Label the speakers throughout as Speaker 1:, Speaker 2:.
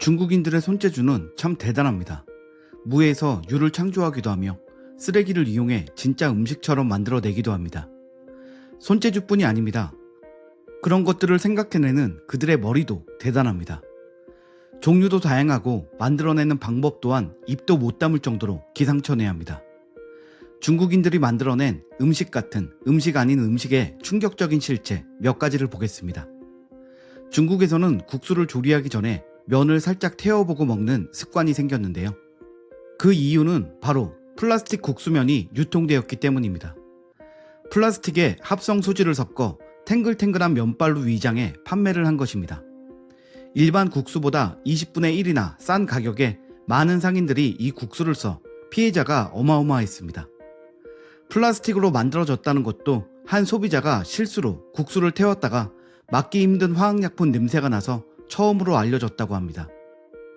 Speaker 1: 중국인들의 손재주는 참 대단합니다. 무에서 유를 창조하기도 하며 쓰레기를 이용해 진짜 음식처럼 만들어내기도 합니다. 손재주뿐이 아닙니다. 그런 것들을 생각해내는 그들의 머리도 대단합니다. 종류도 다양하고 만들어내는 방법 또한 입도 못 담을 정도로 기상천외합니다. 중국인들이 만들어낸 음식 같은 음식 아닌 음식의 충격적인 실체 몇 가지를 보겠습니다. 중국에서는 국수를 조리하기 전에 면을 살짝 태워보고 먹는 습관이 생겼는데요. 그 이유는 바로 플라스틱 국수면이 유통되었기 때문입니다. 플라스틱에 합성 수지를 섞어 탱글탱글한 면발로 위장해 판매를 한 것입니다. 일반 국수보다 20분의 1이나 싼 가격에 많은 상인들이 이 국수를 써 피해자가 어마어마했습니다. 플라스틱으로 만들어졌다는 것도 한 소비자가 실수로 국수를 태웠다가 막기 힘든 화학약품 냄새가 나서 처음으로 알려졌다고 합니다.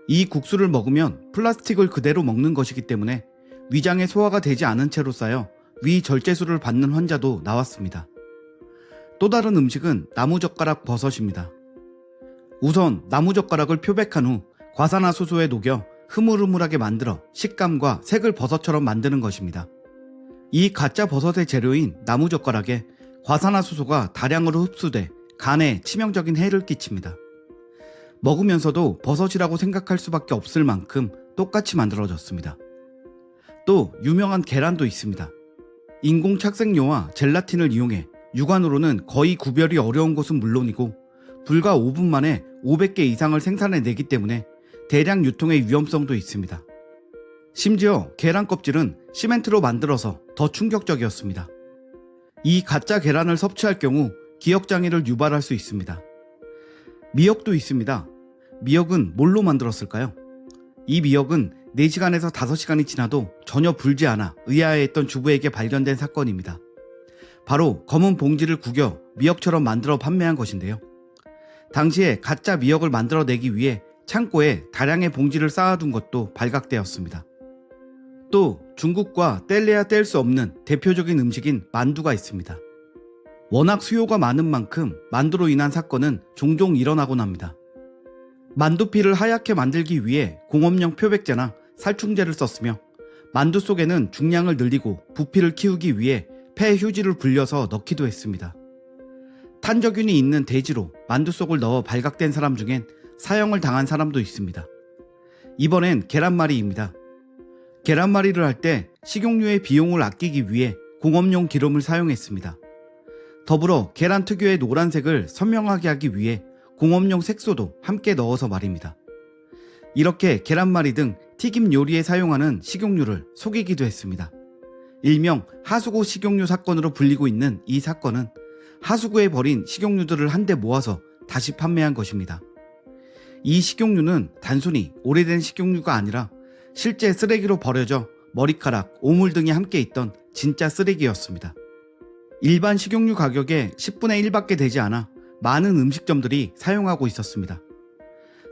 Speaker 1: 이 국수를 먹으면 플라스틱을 그대로 먹는 것이기 때문에 위장에 소화가 되지 않은 채로 쌓여 위절제술을 받는 환자도 나왔습니다. 또 다른 음식은 나무젓가락 버섯입니다. 우선 나무젓가락을 표백한 후 과산화수소에 녹여 흐물흐물하게 만들어 식감과 색을 버섯처럼 만드는 것입니다. 이 가짜 버섯의 재료인 나무젓가락에 과산화수소가 다량으로 흡수돼 간에 치명적인 해를 끼칩니다. 먹으면서도 버섯이라고 생각할 수밖에 없을 만큼 똑같이 만들어졌습니다. 또 유명한 계란도 있습니다. 인공 착색료와 젤라틴을 이용해 육안으로는 거의 구별이 어려운 것은 물론이고 불과 5분 만에 500개 이상을 생산해내기 때문에 대량 유통의 위험성도 있습니다. 심지어 계란 껍질은 시멘트로 만들어서 더 충격적이었습니다. 이 가짜 계란을 섭취할 경우 기억장애를 유발할 수 있습니다. 미역도 있습니다. 미역은 뭘로 만들었을까요? 이 미역은 4시간에서 5시간이 지나도 전혀 불지 않아 의아해했던 주부에게 발견된 사건입니다. 바로 검은 봉지를 구겨 미역처럼 만들어 판매한 것인데요. 당시에 가짜 미역을 만들어내기 위해 창고에 다량의 봉지를 쌓아둔 것도 발각되었습니다. 또 중국과 뗄래야 뗄 수 없는 대표적인 음식인 만두가 있습니다. 워낙 수요가 많은 만큼 만두로 인한 사건은 종종 일어나곤 합니다. 만두피를 하얗게 만들기 위해 공업용 표백제나 살충제를 썼으며 만두 속에는 중량을 늘리고 부피를 키우기 위해 폐 휴지를 불려서 넣기도 했습니다. 탄저균이 있는 돼지로 만두 속을 넣어 발각된 사람 중엔 사형을 당한 사람도 있습니다. 이번엔 계란말이입니다. 계란말이를 할 때 식용유의 비용을 아끼기 위해 공업용 기름을 사용했습니다. 더불어 계란 특유의 노란색을 선명하게 하기 위해 공업용 색소도 함께 넣어서 말입니다. 이렇게 계란말이 등 튀김 요리에 사용하는 식용유를 속이기도 했습니다. 일명 하수구 식용유 사건으로 불리고 있는 이 사건은 하수구에 버린 식용유들을 한데 모아서 다시 판매한 것입니다. 이 식용유는 단순히 오래된 식용유가 아니라 실제 쓰레기로 버려져 머리카락, 오물 등이 함께 있던 진짜 쓰레기였습니다. 일반 식용유 가격의 10분의 1밖에 되지 않아 많은 음식점들이 사용하고 있었습니다.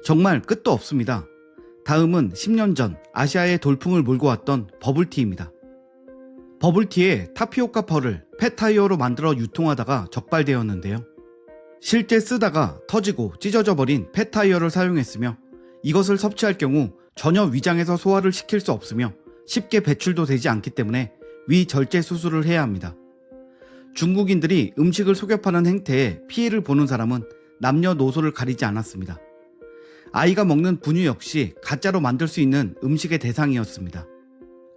Speaker 1: 정말 끝도 없습니다. 다음은 10년 전 아시아의 돌풍을 몰고 왔던 버블티입니다. 버블티에 타피오카 펄을 폐타이어로 만들어 유통하다가 적발되었는데요. 실제 쓰다가 터지고 찢어져 버린 폐타이어를 사용했으며 이것을 섭취할 경우 전혀 위장에서 소화를 시킬 수 없으며 쉽게 배출도 되지 않기 때문에 위절제 수술을 해야 합니다. 중국인들이 음식을 속여 파는 행태에 피해를 보는 사람은 남녀노소를 가리지 않았습니다. 아이가 먹는 분유 역시 가짜로 만들 수 있는 음식의 대상이었습니다.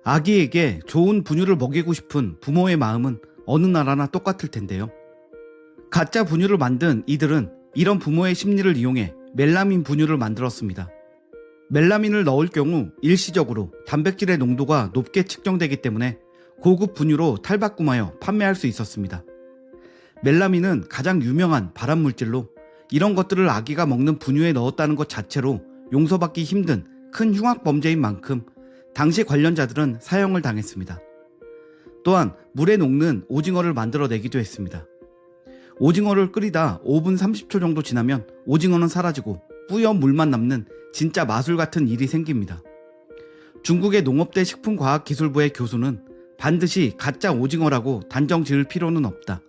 Speaker 1: 아기에게 좋은 분유를 먹이고 싶은 부모의 마음은 어느 나라나 똑같을 텐데요. 가짜 분유를 만든 이들은 이런 부모의 심리를 이용해 멜라민 분유를 만들었습니다. 멜라민을 넣을 경우 일시적으로 단백질의 농도가 높게 측정되기 때문에 고급 분유로 탈바꿈하여 판매할 수 있었습니다. 멜라민은 가장 유명한 발암물질로 이런 것들을 아기가 먹는 분유에 넣었다는 것 자체로 용서받기 힘든 큰 흉악범죄인 만큼 당시 관련자들은 사형을 당했습니다. 또한 물에 녹는 오징어를 만들어내기도 했습니다. 오징어를 끓이다 5분 30초 정도 지나면 오징어는 사라지고 뿌연 물만 남는 진짜 마술 같은 일이 생깁니다. 중국의 농업대 식품과학기술부의 교수는 반드시 가짜 오징어라고 단정 지을 필요는 없다.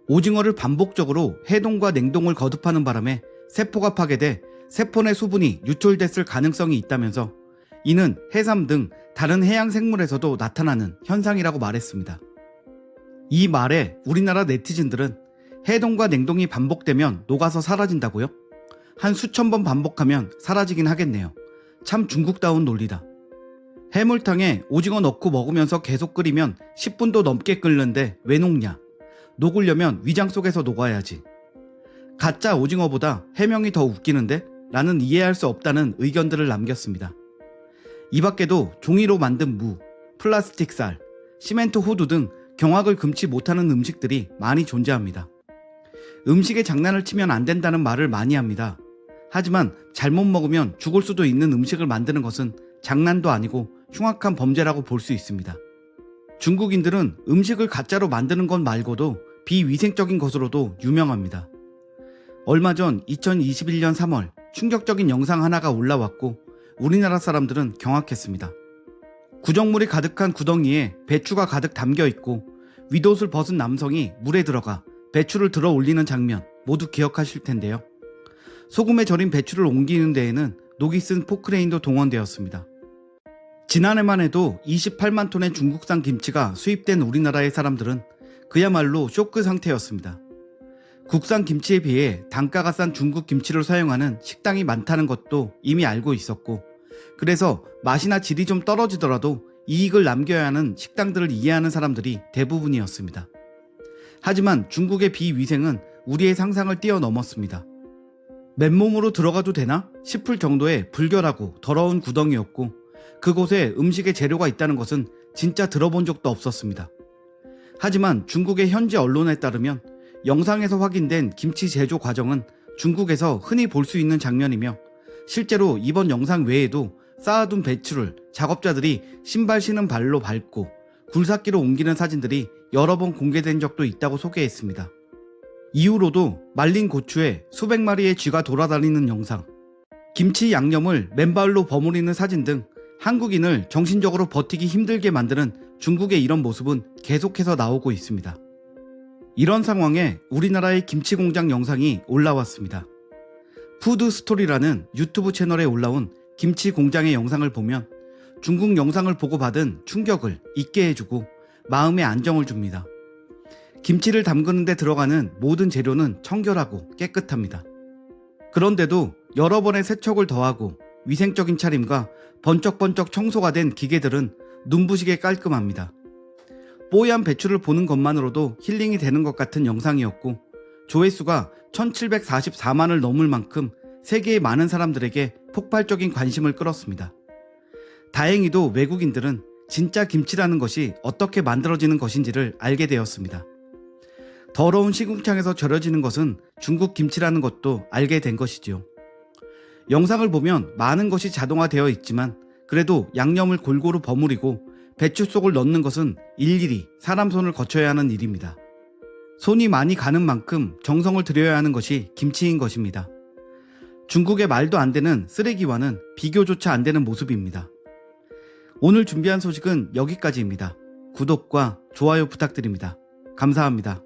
Speaker 1: 오징어를 반복적으로 해동과 냉동을 거듭하는 바람에 세포가 파괴돼 세포 내 수분이 유출됐을 가능성이 있다면서 이는 해삼 등 다른 해양 생물에서도 나타나는 현상이라고 말했습니다. 이 말에 우리나라 네티즌들은 해동과 냉동이 반복되면 녹아서 사라진다고요? 한 수천 번 반복하면 사라지긴 하겠네요. 참 중국다운 논리다. 해물탕에 오징어 넣고 먹으면서 계속 끓이면 10분도 넘게 끓는데 왜 녹냐? 녹으려면 위장 속에서 녹아야지. 가짜 오징어보다 해명이 더 웃기는데? 라는 이해할 수 없다는 의견들을 남겼습니다. 이 밖에도 종이로 만든 무, 플라스틱 쌀, 시멘트 호두 등 경악을 금치 못하는 음식들이 많이 존재합니다. 음식에 장난을 치면 안 된다는 말을 많이 합니다. 하지만 잘못 먹으면 죽을 수도 있는 음식을 만드는 것은 장난도 아니고 흉악한 범죄라고 볼 수 있습니다. 중국인들은 음식을 가짜로 만드는 것 말고도 비위생적인 것으로도 유명합니다. 얼마 전 2021년 3월 충격적인 영상 하나가 올라왔고 우리나라 사람들은 경악했습니다. 구정물이 가득한 구덩이에 배추가 가득 담겨 있고 윗옷을 벗은 남성이 물에 들어가 배추를 들어 올리는 장면 모두 기억하실 텐데요. 소금에 절인 배추를 옮기는 데에는 녹이 쓴 포크레인도 동원되었습니다. 지난해만 해도 28만 톤의 중국산 김치가 수입된 우리나라의 사람들은 그야말로 쇼크 상태였습니다. 국산 김치에 비해 단가가 싼 중국 김치를 사용하는 식당이 많다는 것도 이미 알고 있었고, 그래서 맛이나 질이 좀 떨어지더라도 이익을 남겨야 하는 식당들을 이해하는 사람들이 대부분이었습니다. 하지만 중국의 비위생은 우리의 상상을 뛰어넘었습니다. 맨몸으로 들어가도 되나 싶을 정도의 불결하고 더러운 구덩이였고, 그곳에 음식의 재료가 있다는 것은 진짜 들어본 적도 없었습니다. 하지만 중국의 현지 언론에 따르면 영상에서 확인된 김치 제조 과정은 중국에서 흔히 볼 수 있는 장면이며, 실제로 이번 영상 외에도 쌓아둔 배추를 작업자들이 신발 신은 발로 밟고 굴삭기로 옮기는 사진들이 여러 번 공개된 적도 있다고 소개했습니다. 이후로도 말린 고추에 수백 마리의 쥐가 돌아다니는 영상, 김치 양념을 맨발로 버무리는 사진 등 한국인을 정신적으로 버티기 힘들게 만드는 중국의 이런 모습은 계속해서 나오고 있습니다. 이런 상황에 우리나라의 김치 공장 영상이 올라왔습니다. 푸드 스토리라는 유튜브 채널에 올라온 김치 공장의 영상을 보면 중국 영상을 보고 받은 충격을 잊게 해주고 마음의 안정을 줍니다. 김치를 담그는 데 들어가는 모든 재료는 청결하고 깨끗합니다. 그런데도 여러 번의 세척을 더하고 위생적인 차림과 번쩍번쩍 청소가 된 기계들은 눈부시게 깔끔합니다. 뽀얀 배추를 보는 것만으로도 힐링이 되는 것 같은 영상이었고, 조회수가 1744만을 넘을 만큼 세계의 많은 사람들에게 폭발적인 관심을 끌었습니다. 다행히도 외국인들은 진짜 김치라는 것이 어떻게 만들어지는 것인지를 알게 되었습니다. 더러운 시궁창에서 절여지는 것은 중국 김치라는 것도 알게 된 것이지요. 영상을 보면 많은 것이 자동화되어 있지만 그래도 양념을 골고루 버무리고 배추 속을 넣는 것은 일일이 사람 손을 거쳐야 하는 일입니다. 손이 많이 가는 만큼 정성을 들여야 하는 것이 김치인 것입니다. 중국의 말도 안 되는 쓰레기와는 비교조차 안 되는 모습입니다. 오늘 준비한 소식은 여기까지입니다. 구독과 좋아요 부탁드립니다. 감사합니다.